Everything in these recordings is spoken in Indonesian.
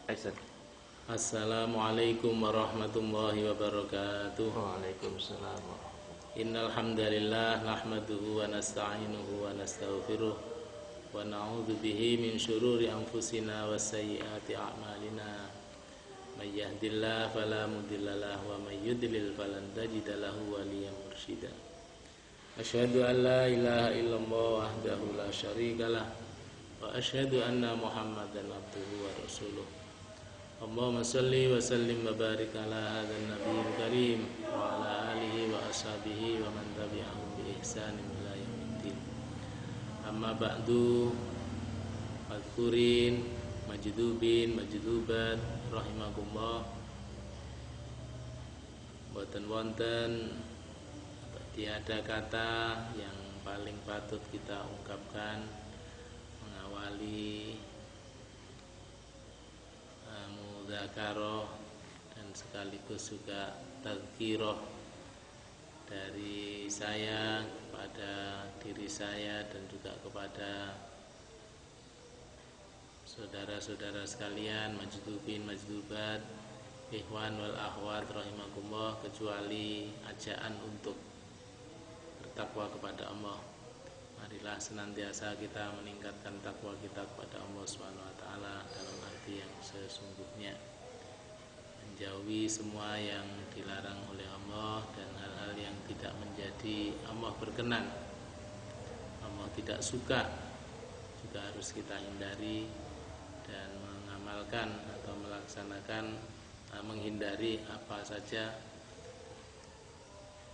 Aisyah. Assalamualaikum warahmatullahi wabarakatuh. Waalaikumsalam. Innal hamdalillah nahmaduhu wa nasta'inuhu wa nastaghfiruh wa na'udzu bihi min syururi anfusina wa sayyiati a'malina. May yahdihillahu fala mudhillalah wa may yudlil falan tajida lahu waliyyan mursyida. Asyhadu an la ilaha illallah wahdahu la syarikalah wa asyhadu anna Muhammadan abduhu wa rasuluh. Allahumma salli wa sallim wa barik ala hadzal nabiyil karim wa ala alihi wa ashabihi wa man tabi'ahum bi ihsanin ila yaumiddin. Amma ba'du, madzurin, majdubin, majdubat rahimakumullah. Boten wonten tiada kata yang paling patut kita ungkapkan mengawali mudzakarah dan sekaligus juga tadzkirah dari saya kepada diri saya dan juga kepada saudara-saudara sekalian, majdubin, majdubat, ikhwan wal akhwat rahimakumullah, kecuali ajaan untuk bertakwa kepada Allah. Marilah senantiasa kita meningkatkan takwa kita kepada Allah Subhanahu wa taala dalam arti yang sesungguhnya, menjauhi semua yang dilarang oleh Allah dan hal-hal yang tidak menjadi Allah berkenan, Allah tidak suka, juga harus kita hindari dan mengamalkan atau melaksanakan, menghindari apa saja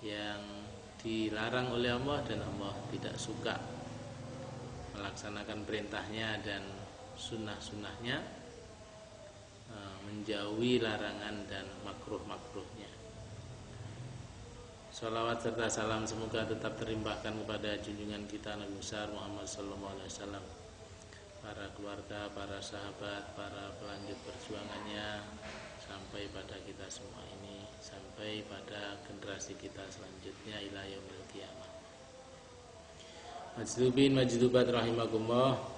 yang dilarang oleh Allah dan Allah tidak suka, melaksanakan perintahnya dan sunnah-sunnahnya, menjauhi larangan dan makruh-makruhnya. Shalawat serta salam semoga tetap terlimpahkan kepada junjungan kita Nabi besar Muhammad SAW, para keluarga, para sahabat, para pelanjut perjuangannya, sampai pada kita semua ini, sampai pada generasi kita selanjutnya ila yaumil qiyamah. Majdubin majdubat rahimakumullah.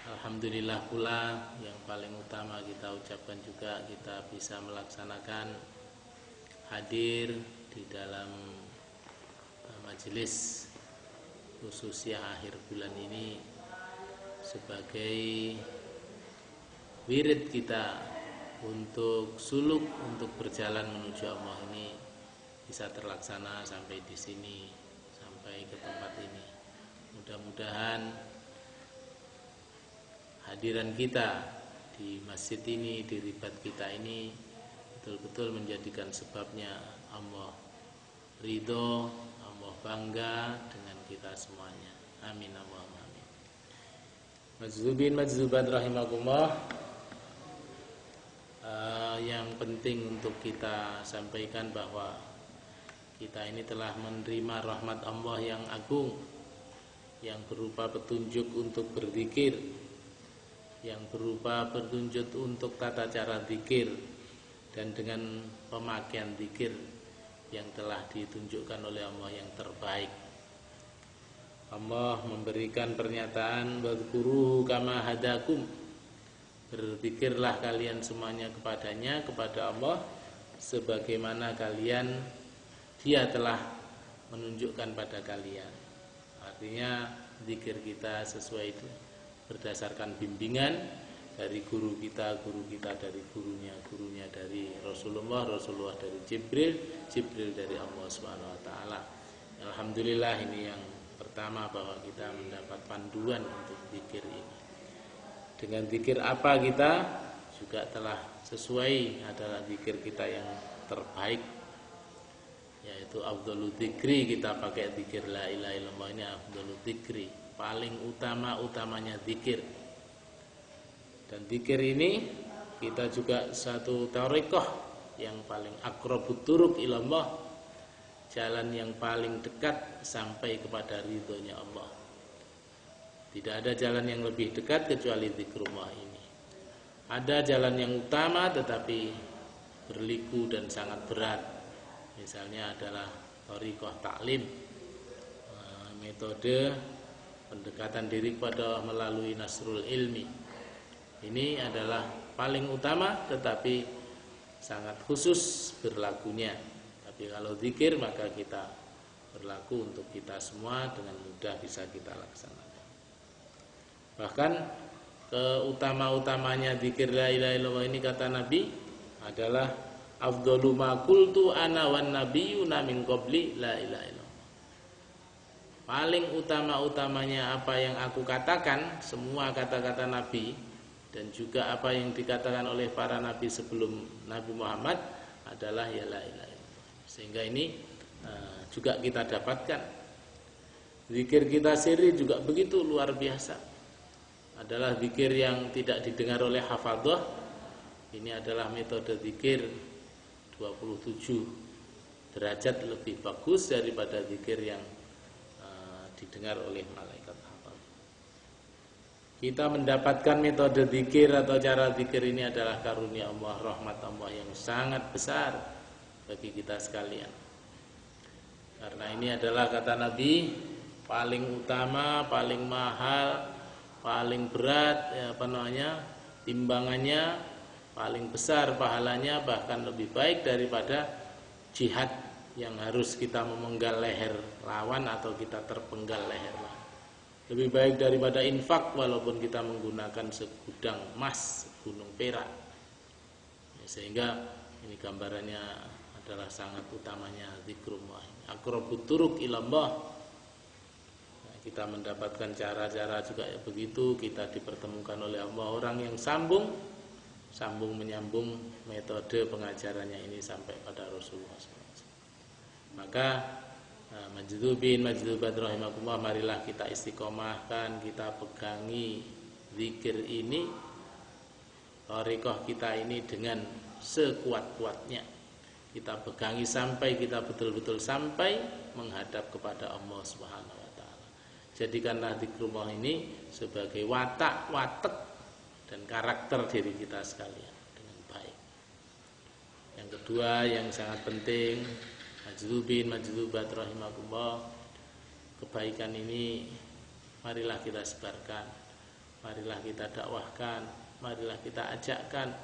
Alhamdulillah pula yang paling utama kita ucapkan juga kita bisa melaksanakan hadir di dalam majelis khususnya akhir bulan ini sebagai wirid kita untuk suluk, untuk berjalan menuju Allah ini bisa terlaksana sampai di sini, sampai ke tempat ini. Mudah-mudahan hadiran kita di masjid ini, di ribat kita ini betul-betul menjadikan sebabnya Allah ridho, Allah bangga dengan kita semuanya. Amin Allahumma amin. Majdzubin majzubat rahimakumullah. Yang penting untuk kita sampaikan bahwa kita ini telah menerima rahmat Allah yang agung, yang berupa petunjuk untuk berzikir, yang berupa petunjuk untuk tata cara zikir, dan dengan pemakaian zikir yang telah ditunjukkan oleh Allah yang terbaik. Allah memberikan pernyataan wadhkuruhu kama hadakum, berzikirlah kalian semuanya kepadanya, kepada Allah sebagaimana Dia telah menunjukkan pada kalian. Artinya zikir kita sesuai itu berdasarkan bimbingan dari guru kita dari gurunya dari Rasulullah dari Jibril dari Allah Subhanahu wa taala. Alhamdulillah, ini yang pertama bahwa kita mendapat panduan untuk zikir ini. Dengan zikir apa kita juga telah sesuai, adalah zikir kita yang terbaik, yaitu afdhalul dzikri. Kita pakai zikir la ilaha illallah, ini afdhalul dzikri, paling utamanya zikir. Dan zikir ini kita juga satu thariqah yang paling aqrabut turuq ilallah, jalan yang paling dekat sampai kepada ridhonya Allah. Tidak ada jalan yang lebih dekat kecuali zikrullah ini. Ada jalan yang utama tetapi berliku dan sangat berat. Misalnya adalah thariqah ta'lim, metode pendekatan diri kepada Allah melalui nasrul ilmi. Ini adalah paling utama, tetapi sangat khusus berlakunya. Tapi kalau zikir maka kita berlaku untuk kita semua, dengan mudah bisa kita laksanakan. Bahkan keutama-utamanya zikir la ilaha illallah ini, kata Nabi, adalah afdhalu ma qultu ana wan nabiyyuna min qabli la ilaha illallah. Paling utama-utamanya apa yang aku katakan, semua kata-kata Nabi dan juga apa yang dikatakan oleh para nabi sebelum Nabi Muhammad adalah ya la ilaha illallah. Sehingga ini juga kita dapatkan. Zikir kita sirri juga begitu luar biasa. Adalah zikir yang tidak didengar oleh hafadhah. Ini adalah metode zikir 27 derajat lebih bagus daripada zikir yang didengar oleh malaikat hafadh. Kita mendapatkan metode zikir atau cara zikir ini adalah karunia Allah, rahmat Allah yang sangat besar bagi kita sekalian. Karena ini adalah, kata Nabi, paling utama, paling mahal, paling berat, timbangannya, paling besar pahalanya, bahkan lebih baik daripada jihad yang harus kita memenggal leher lawan atau kita terpenggal leher lawan. Lebih baik daripada infak walaupun kita menggunakan segudang emas, gunung perak. Sehingga ini gambarannya adalah sangat utamanya zikrullah. Aqrabut turuq ilallah. Kita mendapatkan cara-cara juga begitu, kita dipertemukan oleh Allah orang yang sambung menyambung metode pengajarannya ini sampai pada Rasulullah SAW. Maka majdzubin majdubat rahimakumullah, marilah kita istiqomahkan, kita pegangi zikir ini, thariqah kita ini dengan sekuat-kuatnya. Kita pegangi sampai kita betul-betul sampai menghadap kepada Allah Subhanahu wa taala. Jadikanlah zikrullah ini sebagai watak dan karakter diri kita sekalian dengan baik. Yang kedua yang sangat penting, majdzubin majdubat rahimakumullah, kebaikan ini marilah kita sebarkan, marilah kita dakwahkan, marilah kita ajakkan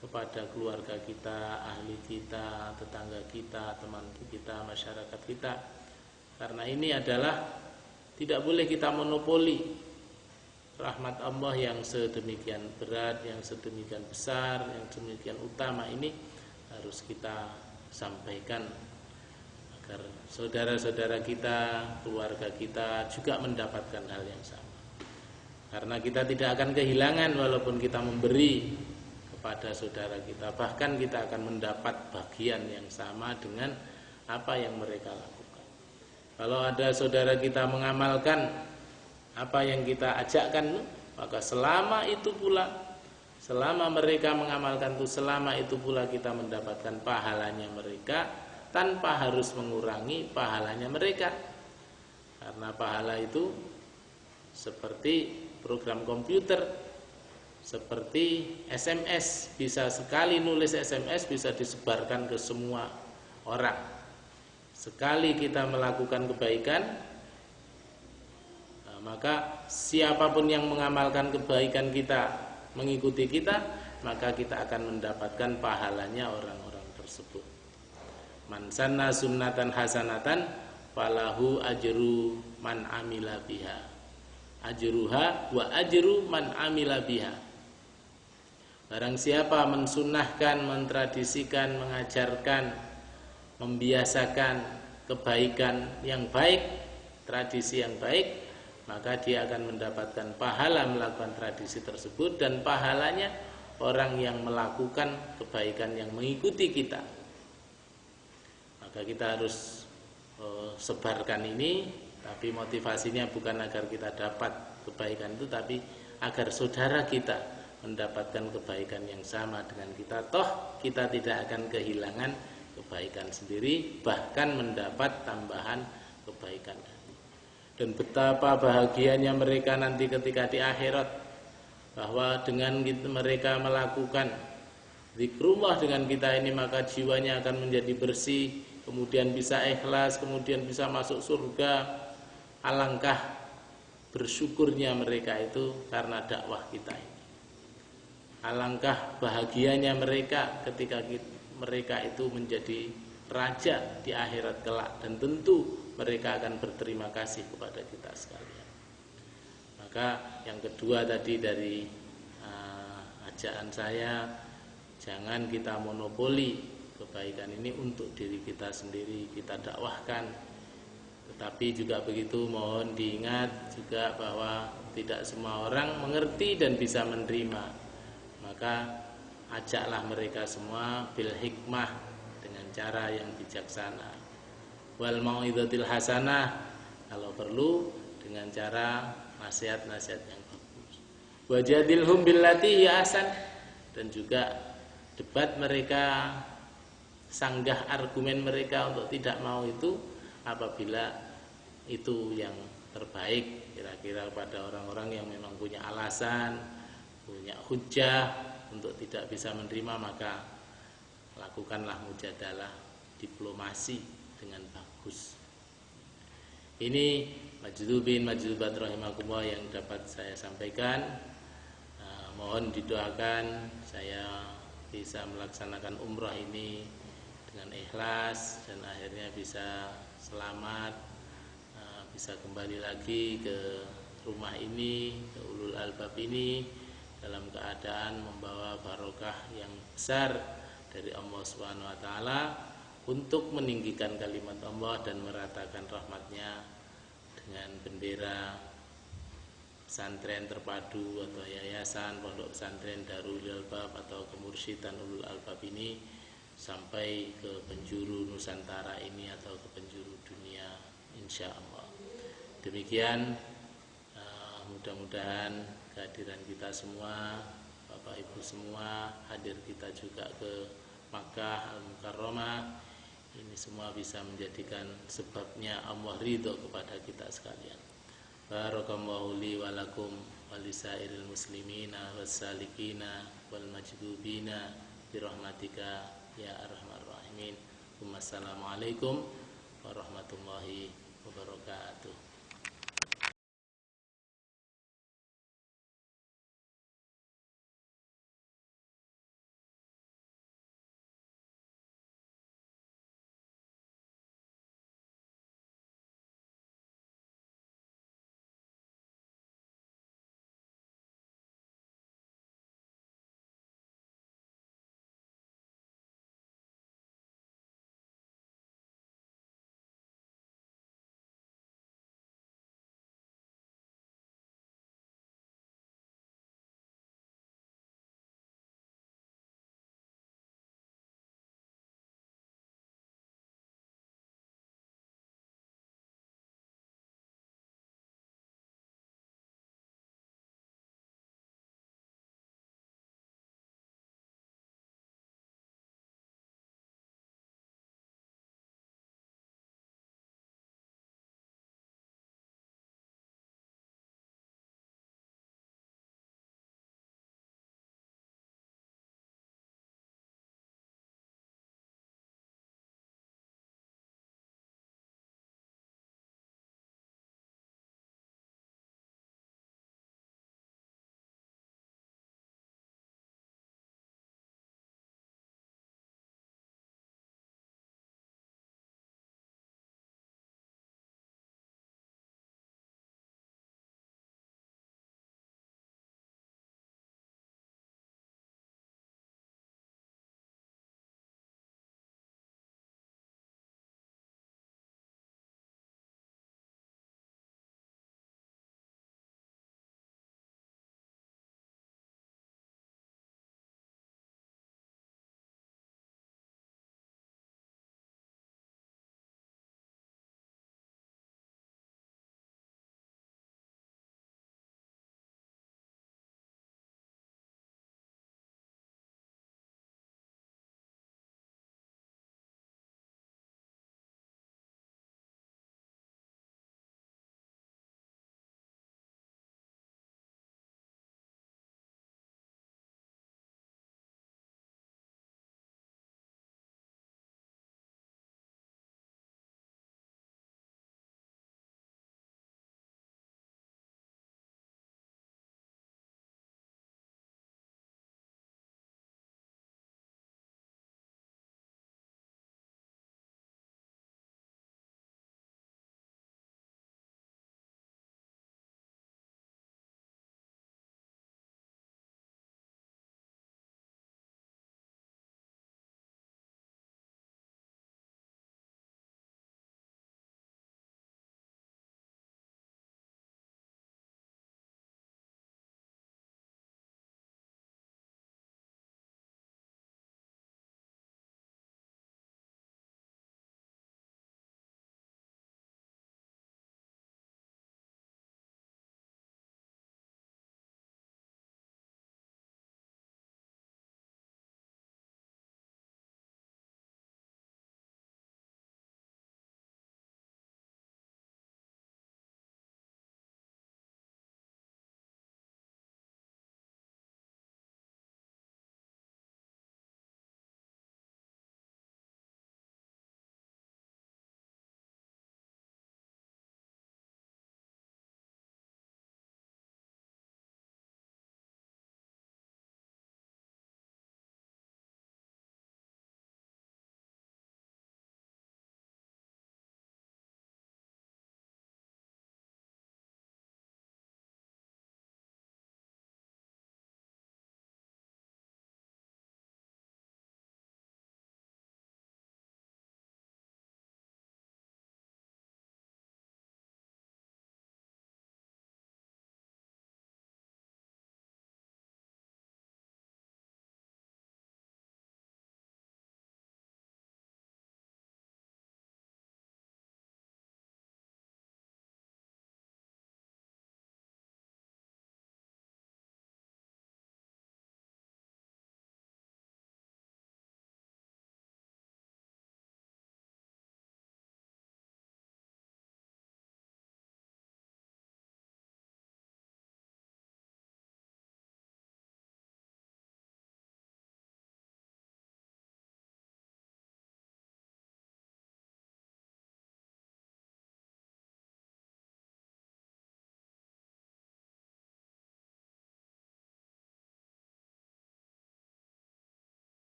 kepada keluarga kita, ahli kita, tetangga kita, teman kita, masyarakat kita. Karena ini adalah tidak boleh kita monopoli rahmat Allah yang sedemikian berat, yang sedemikian besar, yang sedemikian utama ini harus kita sampaikan agar saudara-saudara kita, keluarga kita juga mendapatkan hal yang sama. Karena kita tidak akan kehilangan walaupun kita memberi kepada saudara kita, bahkan kita akan mendapat bagian yang sama dengan apa yang mereka lakukan. Kalau ada saudara kita mengamalkan apa yang kita ajakkan, maka selama itu pula, selama mereka mengamalkan itu, selama itu pula kita mendapatkan pahalanya mereka tanpa harus mengurangi pahalanya mereka. Karena pahala itu seperti program komputer, seperti SMS, bisa sekali nulis SMS bisa disebarkan ke semua orang. Sekali kita melakukan kebaikan, maka siapapun yang mengamalkan kebaikan kita, mengikuti kita, maka kita akan mendapatkan pahalanya orang-orang tersebut. Man sanna sunnatan hasanatan falahu ajru man amila biha, ajruha wa ajru man amila biha. Barang siapa mensunnahkan, mentradisikan, mengajarkan, membiasakan kebaikan yang baik, tradisi yang baik, maka dia akan mendapatkan pahala melakukan tradisi tersebut, dan pahalanya orang yang melakukan kebaikan yang mengikuti kita. Maka kita harus sebarkan ini, tapi motivasinya bukan agar kita dapat kebaikan itu, tapi agar saudara kita mendapatkan kebaikan yang sama dengan kita. Toh kita tidak akan kehilangan kebaikan sendiri, bahkan mendapat tambahan kebaikan. Dan betapa bahagianya mereka nanti ketika di akhirat, bahwa dengan mereka melakukan zikrullah dengan kita ini, maka jiwanya akan menjadi bersih, kemudian bisa ikhlas, kemudian bisa masuk surga. Alangkah bersyukurnya mereka itu karena dakwah kita ini. Alangkah bahagianya mereka ketika mereka itu menjadi raja di akhirat kelak, dan tentu mereka akan berterima kasih kepada kita sekalian. Maka yang kedua tadi dari ajaan saya, jangan kita monopoli kebaikan ini untuk diri kita sendiri, kita dakwahkan. Tetapi juga begitu, mohon diingat juga bahwa tidak semua orang mengerti dan bisa menerima. Maka ajaklah mereka semua bil hikmah, dengan cara yang bijaksana. Wal mau'izatil hasanah, kalau perlu dengan cara nasihat-nasihat yang bagus. Wajadilhum billati hiya ahsan, dan juga debat mereka, sanggah argumen mereka untuk tidak mau itu apabila itu yang terbaik kira-kira pada orang-orang yang memang punya alasan, punya hujah untuk tidak bisa menerima, maka lakukanlah mujadalah, diplomasi dengan bagus. Ini majdzubin majdzubat rahimakumullah yang dapat saya sampaikan. Mohon didoakan saya bisa melaksanakan umrah ini dengan ikhlas dan akhirnya bisa selamat, bisa kembali lagi ke rumah ini, ke ulul albab ini dalam keadaan membawa barokah yang besar dari Allah Subhanahu wa taala untuk meninggikan kalimat Allah dan meratakan rahmatnya dengan bendera pesantren terpadu atau yayasan pondok pesantren Darul Albab atau Kemursyidhan Ulul Albab ini sampai ke penjuru Nusantara ini atau ke penjuru dunia insya Allah. Demikian, mudah-mudahan kehadiran kita semua, Bapak Ibu semua, hadir kita juga ke Makkah Al-Mukarramah, ini semua bisa menjadikan sebabnya Allah ridho kepada kita sekalian. Barakallahu li wa lakum wa lisairil muslimina wassalikina wal majbubina birahmatika ya arhamar rahimin. Wassalamualaikum warahmatullahi wabarakatuh.